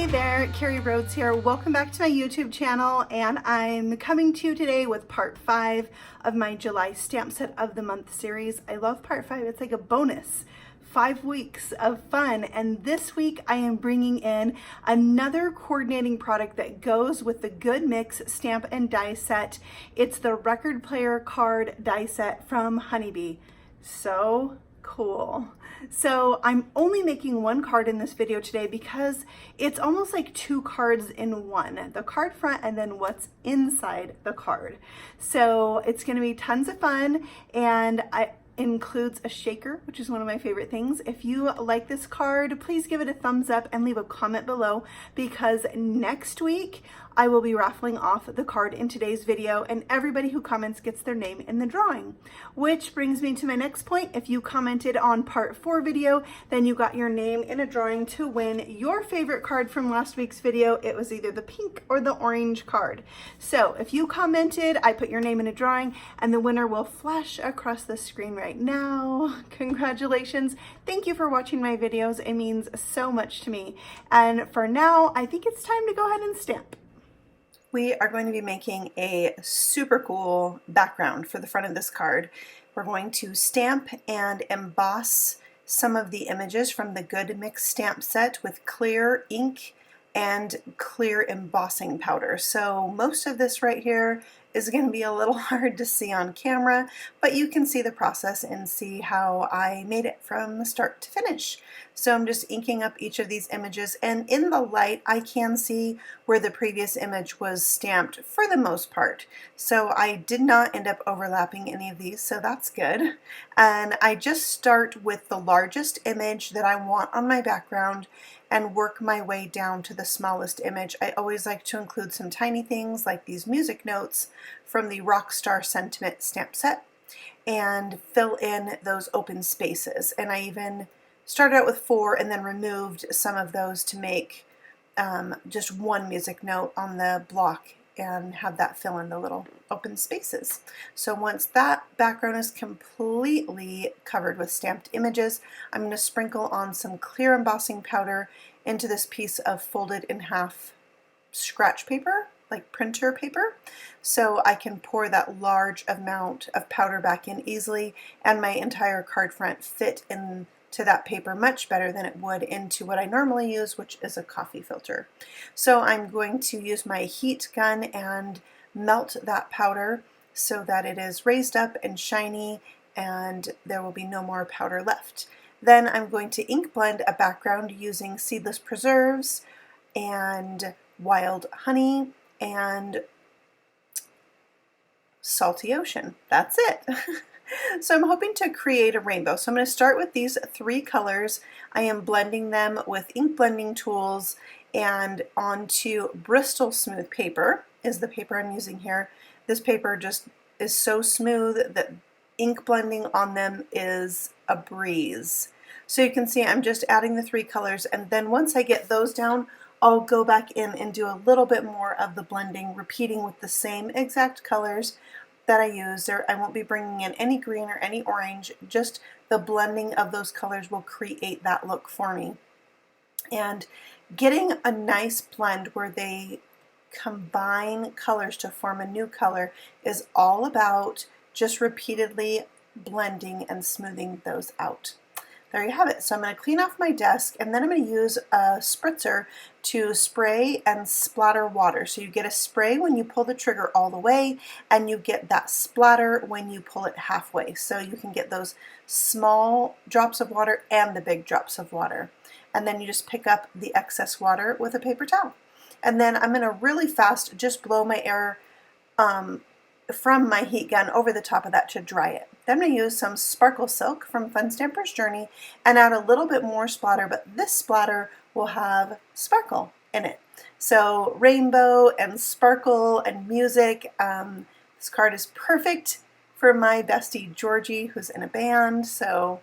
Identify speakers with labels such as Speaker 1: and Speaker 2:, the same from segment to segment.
Speaker 1: Hey there, Carrie Rhoades here. Welcome back to my YouTube channel, and I'm coming to you today with part 5 of my July stamp set of the month series. I love part 5. It's like a bonus. 5 weeks of fun, and this week I am bringing in another coordinating product that goes with the Good Mix stamp and die set. It's the record player card die set from Honeybee. So cool. So I'm only making one card in this video today because it's almost like 2 cards in one, the card front and then what's inside the card. So it's going to be tons of fun, and includes a shaker, which is one of my favorite things. If you like this card, please give it a thumbs up and leave a comment below, because next week I will be raffling off the card in today's video, and everybody who comments gets their name in the drawing. Which brings me to my next point. If you commented on part 4 video, then you got your name in a drawing to win your favorite card from last week's video. It was either the pink or the orange card. So if you commented, I put your name in a drawing, and the winner will flash across the screen right now. Congratulations. Thank you for watching my videos. It means so much to me. And for now, I think it's time to go ahead and stamp. We are going to be making a super cool background for the front of this card. We're going to stamp and emboss some of the images from the Good Mix stamp set with clear ink and clear embossing powder. So most of this right here is going to be a little hard to see on camera, but you can see the process and see how I made it from start to finish. So I'm just inking up each of these images, and in the light I can see where the previous image was stamped for the most part. So I did not end up overlapping any of these, so that's good. And I just start with the largest image that I want on my background and work my way down to the smallest image. I always like to include some tiny things like these music notes from the Rockstar Sentiment stamp set and fill in those open spaces. And I even started out with 4 and then removed some of those to make just one music note on the block and have that fill in the little open spaces. So once that background is completely covered with stamped images, I'm going to sprinkle on some clear embossing powder into this piece of folded in half scratch paper, like printer paper, so I can pour that large amount of powder back in easily, and my entire card front fit into that paper much better than it would into what I normally use, which is a coffee filter. So I'm going to use my heat gun and melt that powder so that it is raised up and shiny and there will be no more powder left. Then I'm going to ink blend a background using seedless preserves and wild honey and salty ocean. That's it. So I'm hoping to create a rainbow. So I'm going to start with these 3 colors. I am blending them with ink blending tools and onto Bristol smooth paper is the paper I'm using here. This paper just is so smooth that ink blending on them is a breeze. So you can see I'm just adding the 3 colors, and then once I get those down, I'll go back in and do a little bit more of the blending, repeating with the same exact colors that I use. I won't be bringing in any green or any orange, just the blending of those colors will create that look for me. And getting a nice blend where they combine colors to form a new color is all about just repeatedly blending and smoothing those out. There you have it. So I'm going to clean off my desk, and then I'm going to use a spritzer to spray and splatter water. So you get a spray when you pull the trigger all the way, and you get that splatter when you pull it halfway. So you can get those small drops of water and the big drops of water. And then you just pick up the excess water with a paper towel. And then I'm going to really fast just blow my air from my heat gun over the top of that to dry it. Then I'm going to use some sparkle silk from Fun Stamper's Journey and add a little bit more splatter, but this splatter will have sparkle in it. So rainbow and sparkle and music. This card is perfect for my bestie Georgie, who's in a band, so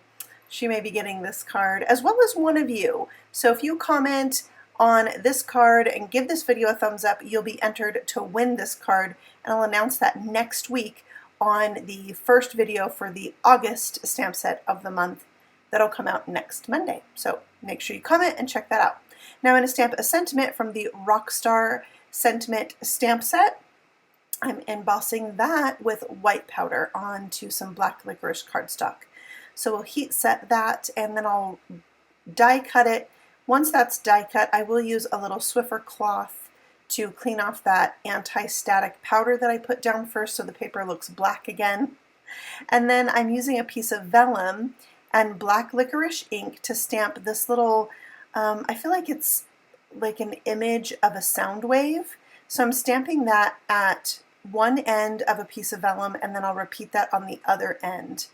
Speaker 1: she may be getting this card, as well as one of you. So if you comment on this card and give this video a thumbs up, you'll be entered to win this card, and I'll announce that next week on the first video for the August stamp set of the month that'll come out next Monday. So make sure you comment and check that out. Now I'm going to stamp a sentiment from the Rockstar sentiment stamp set. I'm embossing that with white powder onto some black licorice cardstock. So we'll heat set that and then I'll die cut it. Once that's die cut, I will use a little Swiffer cloth to clean off that anti-static powder that I put down first so the paper looks black again. And then I'm using a piece of vellum and black licorice ink to stamp this little, I feel like it's like an image of a sound wave. So I'm stamping that at one end of a piece of vellum and then I'll repeat that on the other end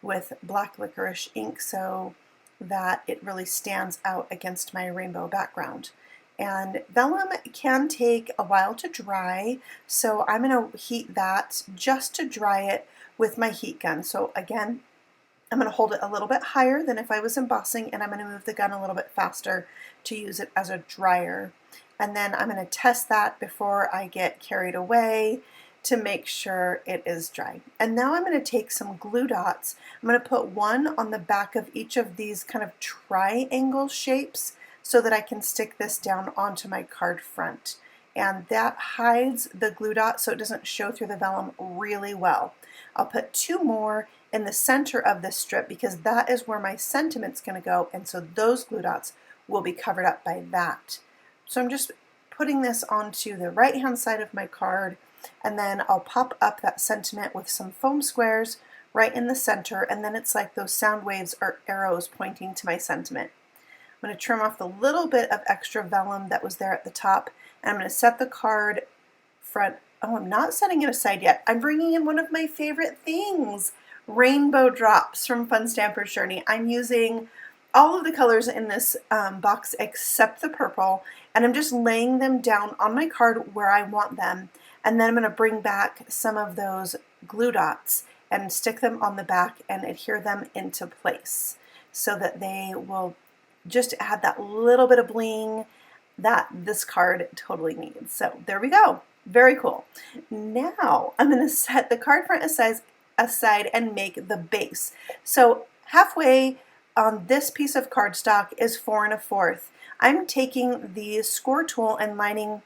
Speaker 1: with black licorice ink so that it really stands out against my rainbow background. And vellum can take a while to dry, so I'm going to heat that just to dry it with my heat gun. So again, I'm going to hold it a little bit higher than if I was embossing, and I'm going to move the gun a little bit faster to use it as a dryer. And then I'm going to test that before I get carried away to make sure it is dry. And now I'm going to take some glue dots. I'm going to put one on the back of each of these kind of triangle shapes so that I can stick this down onto my card front. And that hides the glue dot so it doesn't show through the vellum really well. I'll put two more in the center of this strip because that is where my sentiment's going to go, and so those glue dots will be covered up by that. So I'm just putting this onto the right hand side of my card, and then I'll pop up that sentiment with some foam squares right in the center, and then it's like those sound waves are arrows pointing to my sentiment. I'm going to trim off the little bit of extra vellum that was there at the top, and I'm going to set the card front. Oh, I'm not setting it aside yet. I'm bringing in one of my favorite things, rainbow drops from Fun Stamper's Journey. I'm using all of the colors in this box except the purple, and I'm just laying them down on my card where I want them, and then I'm going to bring back some of those glue dots and stick them on the back and adhere them into place so that they will just add that little bit of bling that this card totally needs. So there we go. Very cool. Now I'm going to set the card front aside and make the base. So halfway on this piece of cardstock is 4 1/4. I'm taking the score tool and lining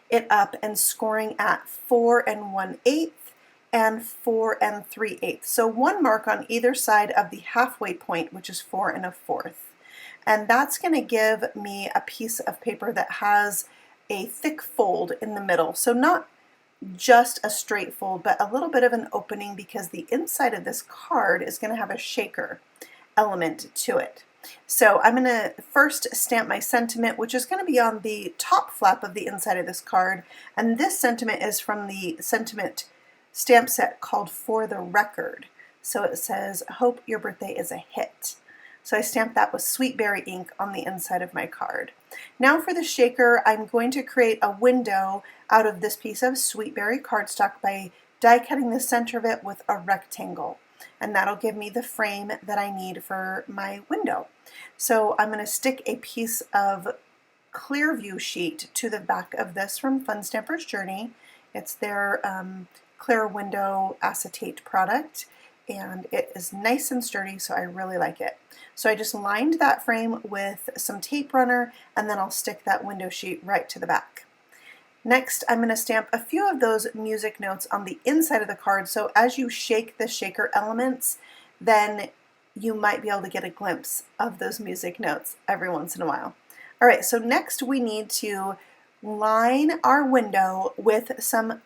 Speaker 1: it up and scoring at 4 1/8 and 4 3/8. So one mark on either side of the halfway point, which is 4 1/4. And that's going to give me a piece of paper that has a thick fold in the middle. So not just a straight fold, but a little bit of an opening because the inside of this card is going to have a shaker element to it. So I'm going to first stamp my sentiment, which is going to be on the top flap of the inside of this card. And this sentiment is from the sentiment stamp set called For the Record. So it says, "Hope your birthday is a hit." So I stamped that with sweet berry ink on the inside of my card. Now for the shaker, I'm going to create a window out of this piece of sweet berry cardstock by die cutting the center of it with a rectangle. And that'll give me the frame that I need for my window. So I'm going to stick a piece of clear view sheet to the back of this from Fun Stamper's Journey. It's their clear window acetate product, and it is nice and sturdy, so I really like it. So I just lined that frame with some tape runner, and then I'll stick that window sheet right to the back. Next, I'm going to stamp a few of those music notes on the inside of the card, so as you shake the shaker elements, then you might be able to get a glimpse of those music notes every once in a while. All right, so next we need to line our window with some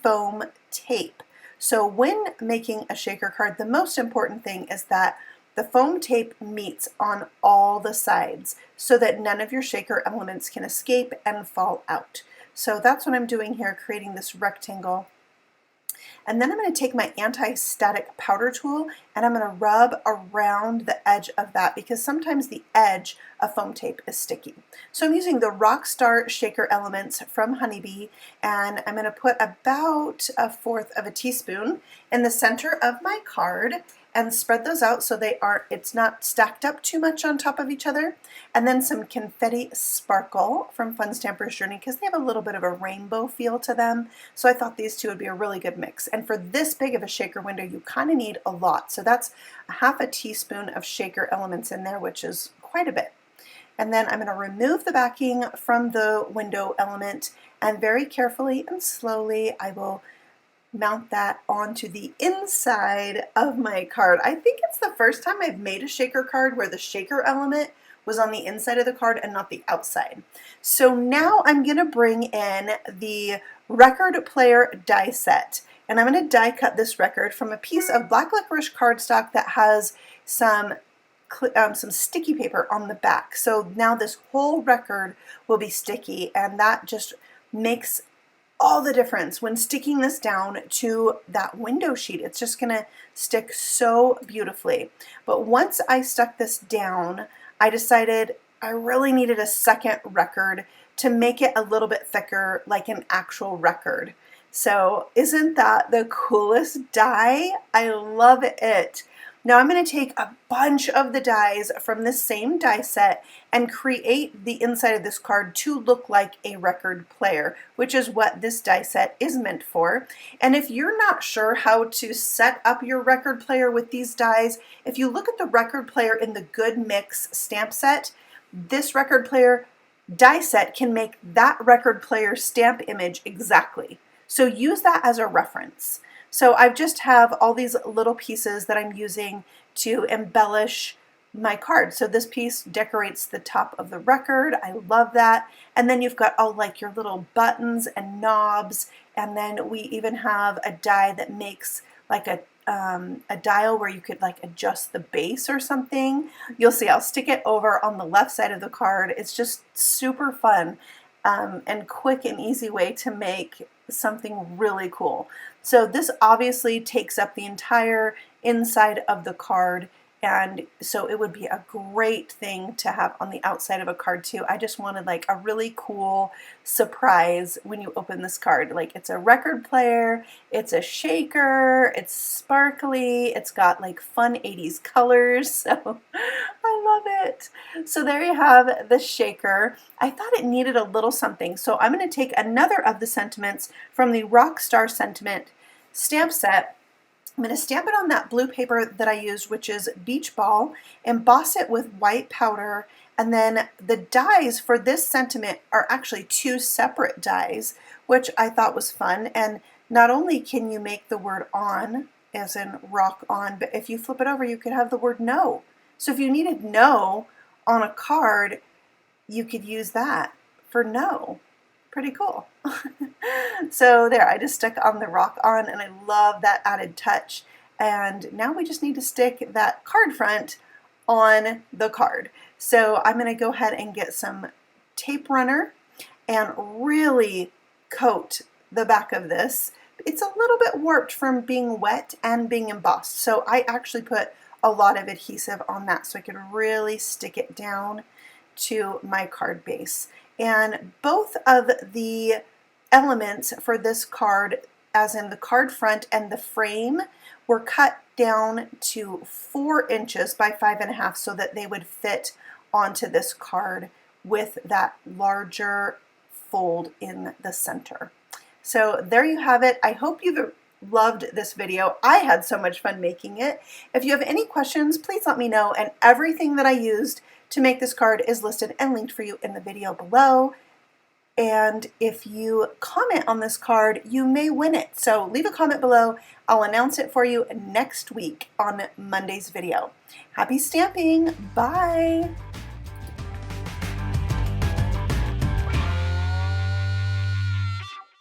Speaker 1: foam tape. So when making a shaker card, the most important thing is that the foam tape meets on all the sides so that none of your shaker elements can escape and fall out. So that's what I'm doing here, creating this rectangle. And then I'm going to take my anti-static powder tool and I'm going to rub around the edge of that because sometimes the edge of foam tape is sticky. So I'm using the Rockstar shaker elements from Honeybee, and I'm going to put about 1/4 of a teaspoon in the center of my card and spread those out so it's not stacked up too much on top of each other. And then some confetti sparkle from Fun Stamper's Journey because they have a little bit of a rainbow feel to them. So I thought these two would be a really good mix. And for this big of a shaker window, you kind of need a lot. So that's 1/2 teaspoon of shaker elements in there, which is quite a bit. And then I'm going to remove the backing from the window element, and very carefully and slowly I will mount that onto the inside of my card. I think it's the first time I've made a shaker card where the shaker element was on the inside of the card and not the outside. So now I'm going to bring in the record player die set, and I'm going to die cut this record from a piece of black licorice cardstock that has some sticky paper on the back. So now this whole record will be sticky, and that just makes all the difference when sticking this down to that window sheet. It's just gonna stick so beautifully. But once I stuck this down, I decided I really needed a second record to make it a little bit thicker, like an actual record. So isn't that the coolest die? I love it. Now I'm going to take a bunch of the dies from this same die set and create the inside of this card to look like a record player, which is what this die set is meant for. And if you're not sure how to set up your record player with these dies, if you look at the record player in the Good Mix stamp set, this record player die set can make that record player stamp image exactly. So use that as a reference. So I just have all these little pieces that I'm using to embellish my card. So this piece decorates the top of the record. I love that. And then you've got all like your little buttons and knobs. And then we even have a die that makes like a dial where you could like adjust the base or something. You'll see I'll stick it over on the left side of the card. It's just super fun and quick and easy way to make something really cool. So this obviously takes up the entire inside of the card, and so it would be a great thing to have on the outside of a card too. I just wanted like a really cool surprise when you open this card. Like it's a record player, it's a shaker, it's sparkly, it's got like fun 80s colors, so I love it. So there you have the shaker. I thought it needed a little something, so I'm going to take another of the sentiments from the Rockstar Sentiment stamp set. I'm going to stamp it on that blue paper that I used, which is Beach Ball, emboss it with white powder, and then the dies for this sentiment are actually two separate dies, which I thought was fun. And not only can you make the word on, as in rock on, but if you flip it over, you could have the word no. So if you needed no on a card, you could use that for no. Pretty cool. So there, I just stuck on the rock on, and I love that added touch. And now we just need to stick that card front on the card. So I'm going to go ahead and get some tape runner and really coat the back of this. It's a little bit warped from being wet and being embossed, so I actually put a lot of adhesive on that so I could really stick it down to my card base. And both of the elements for this card, as in the card front and the frame, were cut down to 4 inches by 5.5 so that they would fit onto this card with that larger fold in the center. So there you have it. I hope you've loved this video. I had so much fun making it. If you have any questions, please let me know, and everything that I used to make this card is listed and linked for you in the video below. And if you comment on this card, you may win it. So leave a comment below. I'll announce it for you next week on Monday's video. Happy stamping. Bye.